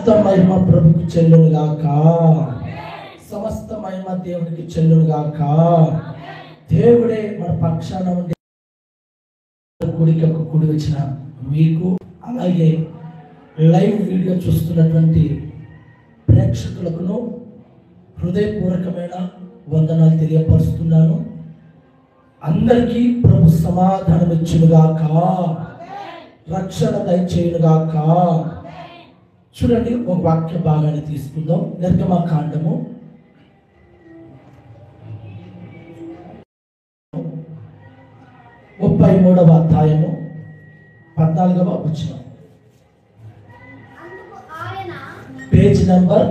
మహిమ ప్రభుకు చెల్లును గాక. సమస్త మహిమ దేవునికి చెల్లును గాక. దేవుడే మన పక్షాన ఉండి కూడికకు కూడి వచ్చిన మీకు, అలాగే లైవ్ వీడియో చూస్తున్నటువంటి ప్రేక్షకులకును హృదయపూర్వకమైన వందనాలు తెలియపరుస్తున్నాను. అందరికీ ప్రభు సమాధానం ఇచ్చునుగాక, రక్షణ దయచేయునుగాక. చూడండి, ఒక వాక్య భాగాన్ని తీసుకుందాం. నిర్గమకాండము 33వ అధ్యాయము 14వ వచనం, పేజ్ నంబర్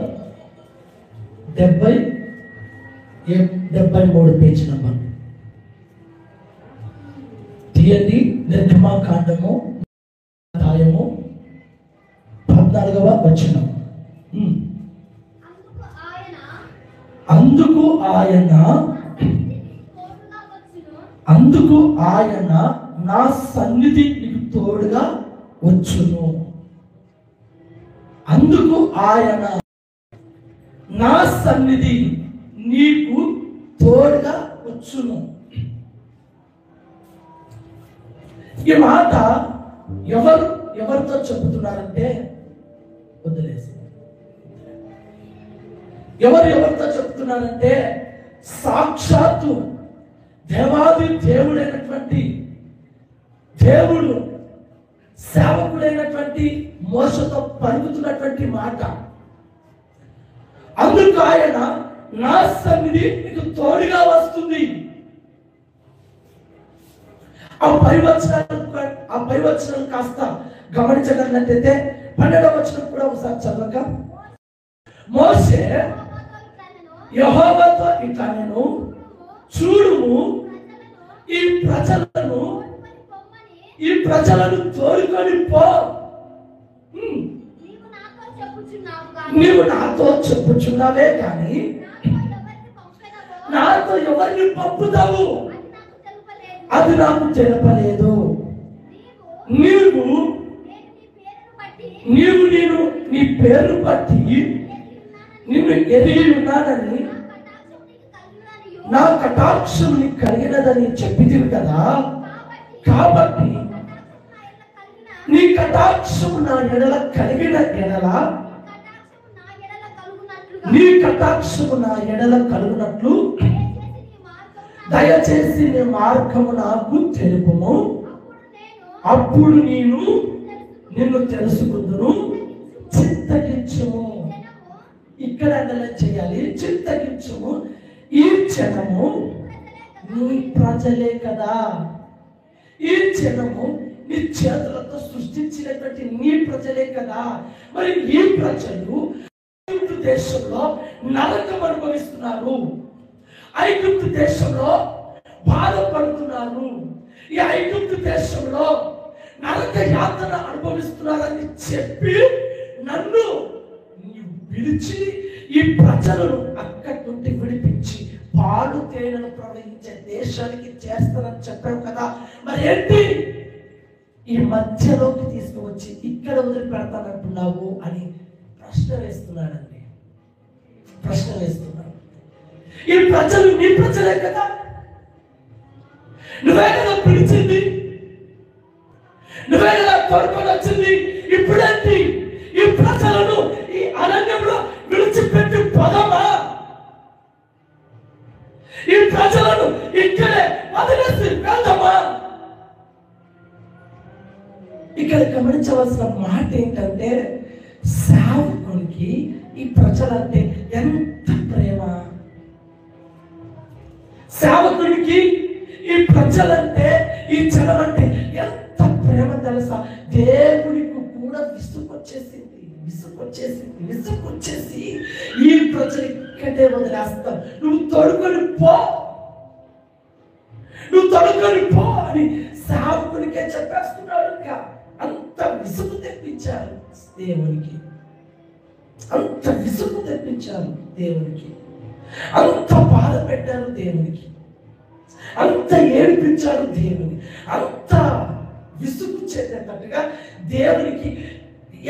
73 పేజ్ నంబర్ తీయండి. నిర్గమకాండము అధ్యాయము 14వ వచనం. అందుకు ఆయన నా సన్నిధి నీకు తోడుగా వచ్చును. అందుకు ఆయన నా సన్నిధి నీకు తోడుగా వచ్చును. ఈ మాట ఎవరితో చెబుతున్నారంటే, వదిలేసి ఎవరితో చెప్తున్నారంటే, సాక్షాత్తు దేవాది దేవుడైనటువంటి దేవుడు సేవకుడైనటువంటి మోసతో పలుకుతున్నటువంటి మాట. అందుకు ఆయన నా సన్నిధి నీకు తోడుగా వస్తుంది. ఆ పైవచనం కాస్త గమనించగలిగినట్లయితే 12వ వచనం కూడా ఒకసారి చదవక, మోషే యెహోవాతో ఇట్లా నేను చూడుము, ఈ ప్రజలను తోడుకొని పో. నీవు నాతో చెప్పుచున్నావే కానీ నాతో ఎవరిని పంపుతావు అది నాకు తెలపలేదు. నీవు నేను నీ పేరు బట్టి నిన్ను ఎరిగి ఉన్నానని, నా కటాక్షం నీకు కలిగినదని చెప్పితివి కదా. కాబట్టి నీ కటాక్షము నా ఎడల కలిగిన ఎడల, నీ కటాక్షము నా ఎడల కలుగునట్లు దయచేసి నీ మార్గము నాకు తెలుపుము. అప్పుడు నిన్ను తెలుసుకుందును. చింతగించుము. ఇక్కడ చేయాలి, చింతగించుము. ఈ జనము నీ ప్రజలే కదా. ఈ జనము నీ చేతులతో సృష్టించినటువంటి నీ ప్రజలే కదా. మరి ఈ ప్రజలు ఐగుప్తు దేశంలో నరకం అనుభవిస్తున్నారు, ఐగుప్తు దేశంలో బాధపడుతున్నారు, ఈ ఐగుప్తు దేశంలో నరక యాతన అనుభవిస్తున్నారని చెప్పి నన్ను పిలిచి ఈ ప్రజలను అక్కడి నుండి విడిపించి పాలు తేనెలు ప్రవహించే దేశానికి చేస్తానని చెప్పావు కదా. మరి ఏంటి ఈ మధ్యలోకి తీసుకువచ్చి ఇక్కడ వదిలిపెడతానంటున్నావు అని ప్రశ్న వేస్తున్నాడండి. ప్రశ్న వేస్తున్నాడు. ఈ ప్రజలు నీ ప్రజలే కదా, నువ్వే కదా పిలిచింది, నువ్వే కదా కోరుకొని వచ్చింది. ఇప్పుడేంటి ఈ ప్రజలను ఈ అరణ్యంలో విడిచిపెట్టి పోదామా? ఈ ప్రజలను ఇక్కడే వదిలేసి వెళ్దామా? ఇక్కడ గమనించవలసిన మాట ఏంటంటే, సేవకునికి ఈ ప్రజలంటే ఎంత ప్రేమ. సేవకునికి ఈ ప్రజలంటే, ఈ జనం అంటే ఎంత ప్రేమ తెలుసా? దేవునికి కూడా విసుకొచ్చేసి ఈ ప్రజలు ఇక్కడే వదిలేస్తాం, నువ్వు తొడుకొని పో అని సేవకునికే చెప్పేస్తున్నాడు. అంత విసుగు తెప్పించారు దేవునికి, అంత విసుగు తెప్పించారు దేవునికి, అంత బాధ పెట్టారు దేవునికి, అంత ఏడిపించారు దేవుని, అంత విసుగు చెందేటట్టుగా దేవునికి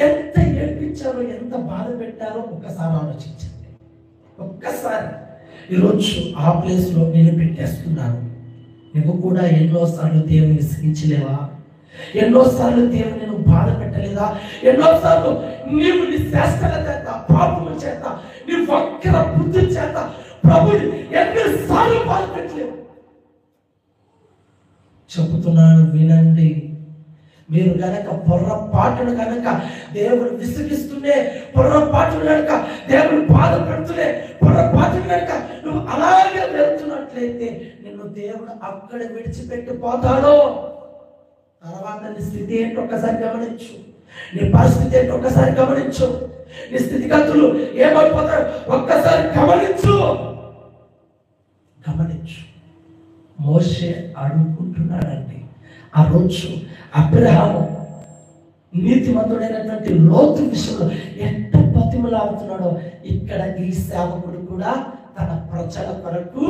ఎంత ఏడ్పించారో, ఎంత బాధ పెట్టారో ఒక్కసారి ఆలోచించండి. ఒక్కసారి ఈరోజు ఆ ప్లేస్లో నేను పెట్టేస్తున్నాను. నువ్వు కూడా ఎన్నోసార్లు దేవుని విసిగించలేవా? ఎన్నోసార్లు దేవుని నువ్వు బాధ పెట్టలేదా? ఎన్నోసార్లు నీవు నీ శాస్త్ర చేత, పాపము చేత, నీ వక్ర బుద్ధి చేత ప్రభుని ఎన్నిసార్లు బాధ పెట్టలేవు? చెబుతున్నాను వినండి. మీరు గనక పొర్రపాటును కనుక దేవుడు విసిగిస్తూనే, పొర్రపాటును కనుక దేవుడు బాధ పెడుతూనే, పొర్రపాటును కనుక నువ్వు అలాగే వెళ్తున్నట్లయితే నిన్ను దేవుడు అక్కడ విడిచిపెట్టి పోతాడు. తర్వాత నీ స్థితి ఏంటో ఒక్కసారి గమనించు. నీ పరిస్థితి ఏంటో ఒక్కసారి గమనించు. నీ స్థితిగతులు ఏమైపోతాయో ఒక్కసారి గమనించు. మోషే అడుగుకుంటున్నాడండి. ఆ రోజు అబ్రహాము నీతిమంతుడైనటువంటి లోతు విషయంలో ఎంత బతిమలాడుతున్నాడో, ఇక్కడ ఈ సేవకుడు కూడా తన ప్రజల కొరకు,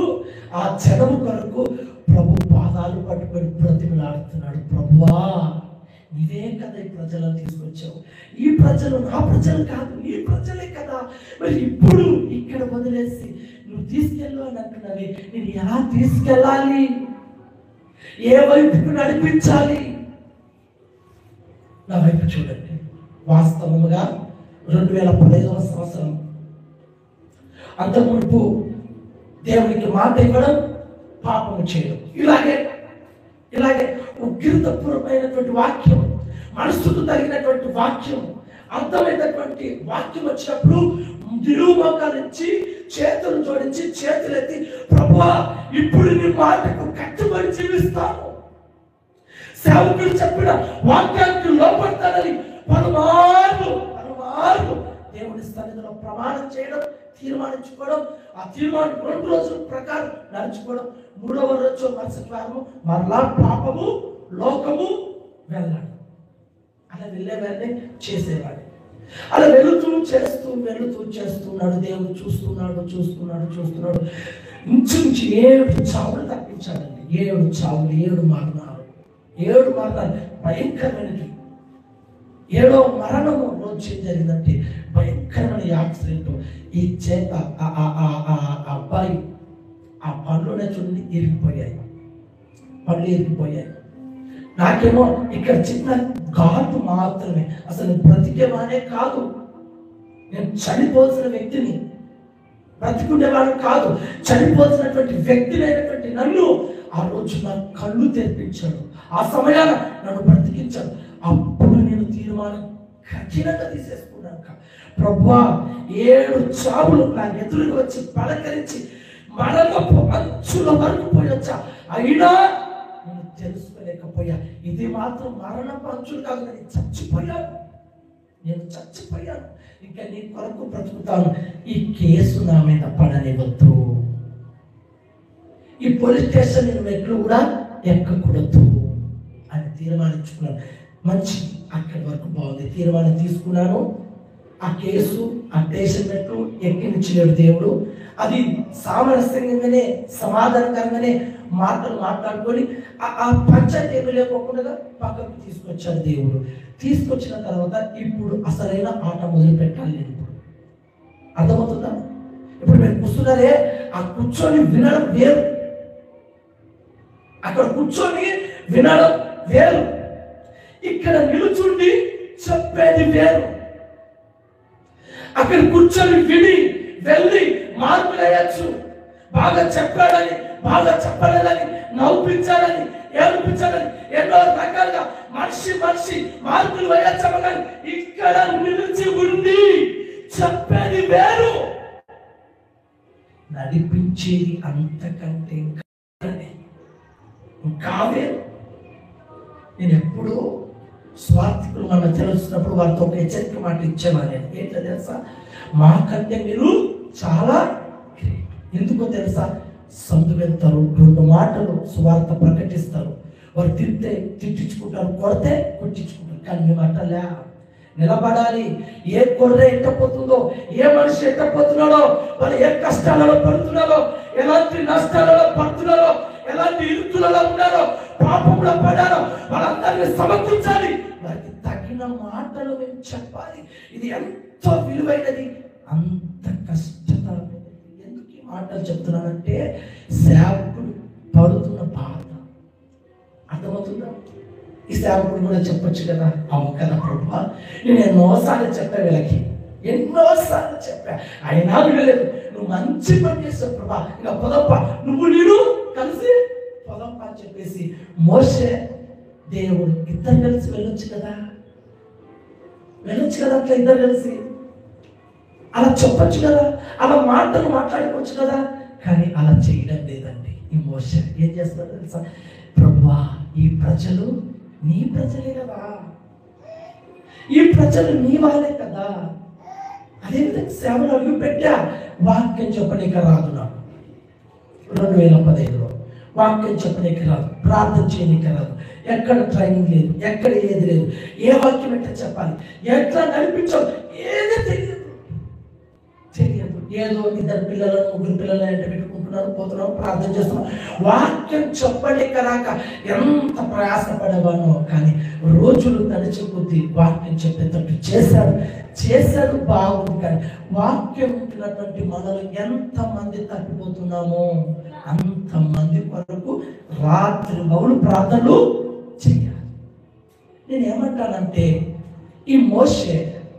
ఆ జనము కొరకు ప్రభు పాదాలు పట్టుకొని బ్రతిమలాడుతున్నాడు. ప్రభువా, నీవే కదా ఈ ప్రజలను తీసుకొచ్చావు. ఈ ప్రజలు నా ప్రజలు కాదు, నీ ప్రజలే కదా. మరి ఇప్పుడు ఇక్కడ వదిలేసి నువ్వు తీసుకెళ్ళు అని అంటున్నావి. నేను ఎలా తీసుకెళ్ళాలి? ఏ వైపుకు నడిపించాలి? నా వైపు చూడండి. వాస్తవముగా 2015వ సంవత్సరం అంతకుముందు దేవునికి మాట ఇవ్వడం, పాపము చేయడం, ఇలాగే ఉగ్రతపూర్వమైనటువంటి వాక్యం, మనసుకు తగినటువంటి వాక్యం, అర్థమైనటువంటి వాక్యం వచ్చినప్పుడు నిరూపకాలించి చేతులు జోడించి చేతులెత్తి, ప్రభువా ఇప్పుడు నీ మాటకు కట్టుబడి జీవిస్తాను, సేవకుడు చెప్పిన వాక్యానికి లోపడతానని పలుమార్లు దేవుని సన్నిధిలో ప్రమాణం చేయడం, తీర్మానించుకోవడం, ఆ తీర్మానం 2 రోజుల ప్రకారం నడుచుకోవడం, 3వ రోజు మరుసటి వారము మరలా పాపము, లోకము వెళ్ళాడు. అలా వెళ్ళేవాడిని చేసేవాడి. అలా వెళుతూ చేస్తున్నాడు. దేవుడు చూస్తున్నాడు. ఇంచుమించి 7 చావులు తప్పించాడండి. 7 చావులు, 7 మరణాలు భయంకరమైనవి. 7వ మరణము రోజు ఏం జరిగిందంటే భయంకరమైన యాక్సిడెంట్. ఈ చేత అబ్బాయి ఆ పనులోనే చూడండి పళ్ళు ఇరిగిపోయాయి. నాకేమో ఇక్కడ చిన్న ఘాటు మాత్రమే, అసలు బ్రతికేవానే కాదు, నేను చనిపోవాల్సిన వ్యక్తిని, బ్రతికుండేవాడు కాదు, చనిపోవాల్సినటువంటి వ్యక్తినైనటువంటి నన్ను ఆ రోజు నా కళ్ళు తెరిపించాడు. ఆ సమయాన నన్ను బ్రతికించాడు. అప్పుడు నేను తీర్మానం కఠినంగా తీసేసుకున్నాను. ప్రభువా, 7 చావులు నా ఎదురుగా వచ్చి పలకరించి మరణపు అంచుల వరకు పోయొచ్చా, అయినా నేను తెలుసుకోలేకపోయా. ఇది మాత్రం మరణపు అంచులు కాదు, నేను చచ్చిపోయాను. ఇంకా నీ కొరకు బ్రతుకుతాను. ఈ కేసు నా మీద పడనివ్వద్దు. ఈ పోలీస్ స్టేషన్ నేను మెట్లు కూడా ఎక్కకూడదు అని తీర్మానించుకున్నాను. మంచి, అక్కడి వరకు బాగుంది. తీర్మానం తీసుకున్నాను. ఆ కేసు, ఆ స్టేషన్ మెట్లు ఎక్కించలేడు దేవుడు. అది సామరస్యంగానే, సమాధానకరంగానే మాట్లాడుకొని ఆ పంచాయతీ ఏమి లేకుండా పక్కకు తీసుకొచ్చాడు దేవుడు. తీసుకొచ్చిన తర్వాత ఇప్పుడు అసలైన ఆట మొదలు పెట్టాలి. నేను ఇప్పుడు అర్థమవుతుందా? ఇప్పుడు మీరు కూర్చున్నారే, ఆ కూర్చొని వినడం వేరు, అక్కడ కూర్చొని వినడం వేరు, ఇక్కడ నిలుచుండి చెప్పేది వేరు. అక్కడ కూర్చొని విని వెళ్ళి మార్పులు వేయచ్చు. బాగా చెప్పాడని, బాగా చెప్పలేదని, నవ్వుపించాలని, ఏడిపించాలని ఎన్నో రకాలుగా మనిషి మార్పులు వేయచ్చాము. కానీ ఇక్కడ నిలిచి ఉండి చెప్పేది వేరు, నడిపించేది అంతకంటే ఇంకా వేరు. నేను ఎప్పుడు స్వార్థికులు మన తెలుస్తున్నప్పుడు వారితో ఒక హెచ్చరిక మాట ఇచ్చేవారు. ఏంటో తెలుసా? మాకంటే మీరు చాలా ఎందుకో తెలుసా? సందు వెళ్తారు, 2 మాటలు స్వార్థ ప్రకటిస్తారు. వారు తిట్టించుకుంటారు, కొడితే కొట్టించుకుంటారు. కానీ మేము అట్టలే, నిలబడాలి. ఏ గొర్రె ఎట్టపోతుందో, ఏ మనిషి ఎట్టపోతున్నాడో, వాళ్ళు ఏ కష్టాలలో పడుతున్నారో, ఎలాంటి నష్టాలలో పడుతున్నారో, ఎలాంటి ఇరుకులలో ఉన్నారో, పాపంలో పడారో వాళ్ళందరినీ సమకూర్చాలి. వారికి తగిన మాటలు మేము చెప్పాలి. ఇది ఎంతో విలువైనది, అంత కష్టతరమైనది. ఎందుకు ఈ మాటలు చెప్తున్నానంటే సేవకుడు పడుతున్న బాధ అర్థమవుతుందా? ఈ సేవకుడు కూడా చెప్పొచ్చు కదా, అవును కదా ప్రభువా, నేను ఎన్నోసార్లు చెప్పా, వీళ్ళకి ఎన్నోసార్లు చెప్పా, అయినా వినలేదు. నువ్వు మంచి పని చేస్తావు ప్రభా, ఇంకా పొదప్ప, నువ్వు నేను కలిసి పొదప్ప అని చెప్పేసి మోషే దేవుడు ఇద్దరు కలిసి వెళ్ళొచ్చు కదా, అట్లా ఇద్దరు కలిసి అలా చెప్పొచ్చు కదా, అలా మాటలు మాట్లాడుకోవచ్చు కదా. కానీ అలా చేయడం లేదండి. ఈ మోషే ఏం చేస్తాడో తెలుసా? ప్రభువా, ఈ ప్రజలు నీ ప్రజలే కదా, ఈ ప్రజలు నీ వాళ్ళే కదా. అదేవిధంగా సేవలు అడుగు పెట్టా, వాక్యం చెప్పడానికి రాదు నాకు 2015లో, వాక్యం చెప్పడానికి రాదు, ప్రార్థన చేయడానికి రాదు, ఎక్కడ ట్రైనింగ్ లేదు, ఎక్కడ ఏది లేదు, ఏ వాక్యం ఎట్లా చెప్పాలి, ఎట్లా నడిపించాలి, ఏది తెలియదు. ఏదో ఇద్దరు పిల్లలను, ముగ్గురు పిల్లలు అంటే పెట్టుకుంటున్నారు, పోతున్నాం, ప్రార్థన చేస్తున్నాం. వాక్యం చెప్పలేక రాక ఎంత ప్రయాసపడేవానో. కానీ రోజులు గడిచే కొద్దీ వాక్యం చెప్పేటట్టు చేశాడు బాగుంది. కానీ వాక్యం ఉంటున్నటువంటి మనలో ఎంతమంది తప్పిపోతున్నామో అంతమంది కొరకు రాత్రి బౌలు ప్రార్థనలు చేయాలి. నేనేమంటానంటే ఈ మోషే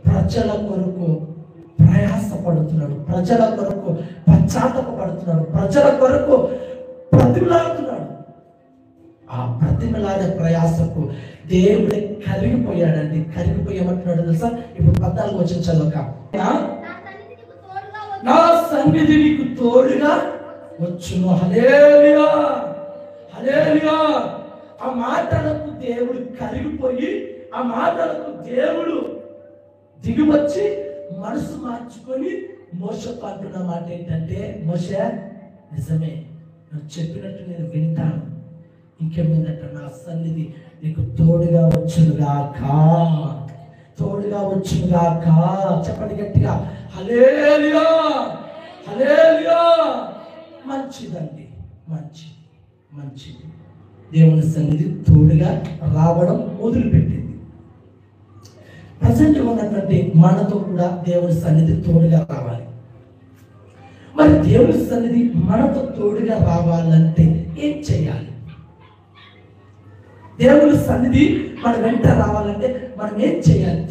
ప్రజల కొరకు ప్రయాసపడుతున్నాడు, ప్రజల కొరకు పశ్చాత్తాపడుతున్నాడు, ప్రజల కొరకు ప్రతిమలాడుతున్నాడు. ఆ ప్రతిమలాడే ప్రయాసకు దేవుడే కరిగిపోయాడండి. కరిగిపోయామంటున్నాడు తెలుసా? ఇప్పుడు 14 వచ్చిన చదవక, నా సన్నిధి నీకు తోడుగా వచ్చును. హల్లెలూయా, హల్లెలూయా. ఆ మాటలకు దేవుడు కరిగిపోయి, ఆ మాటలకు దేవుడు దిగివచ్చి మనసు మార్చుకొని మోషకు అంటున్న మాట ఏంటంటే, మోషే నిజమే, నువ్వు చెప్పినట్టు నేను వింటాను, ఇంకేమిందంట, నా సన్నిధి నీకు తోడుగా వచ్చునుగాక, తోడుగా వచ్చునుగాక. చెప్పండి గట్టిగా, హల్లెలూయా, హల్లెలూయా. మంచిదండి, మంచిది. దేవుని సన్నిధి తోడుగా రావడం మొదలుపెట్టింది. ప్రజెంట్ ఉన్నటువంటి మనతో కూడా దేవుని సన్నిధి తోడుగా రావాలి. మరి దేవుని సన్నిధి మనతో తోడుగా రావాలంటే ఏం చేయాలి? దేవుని సన్నిధి మన వెంట రావాలంటే మనం ఏం చేయాలి?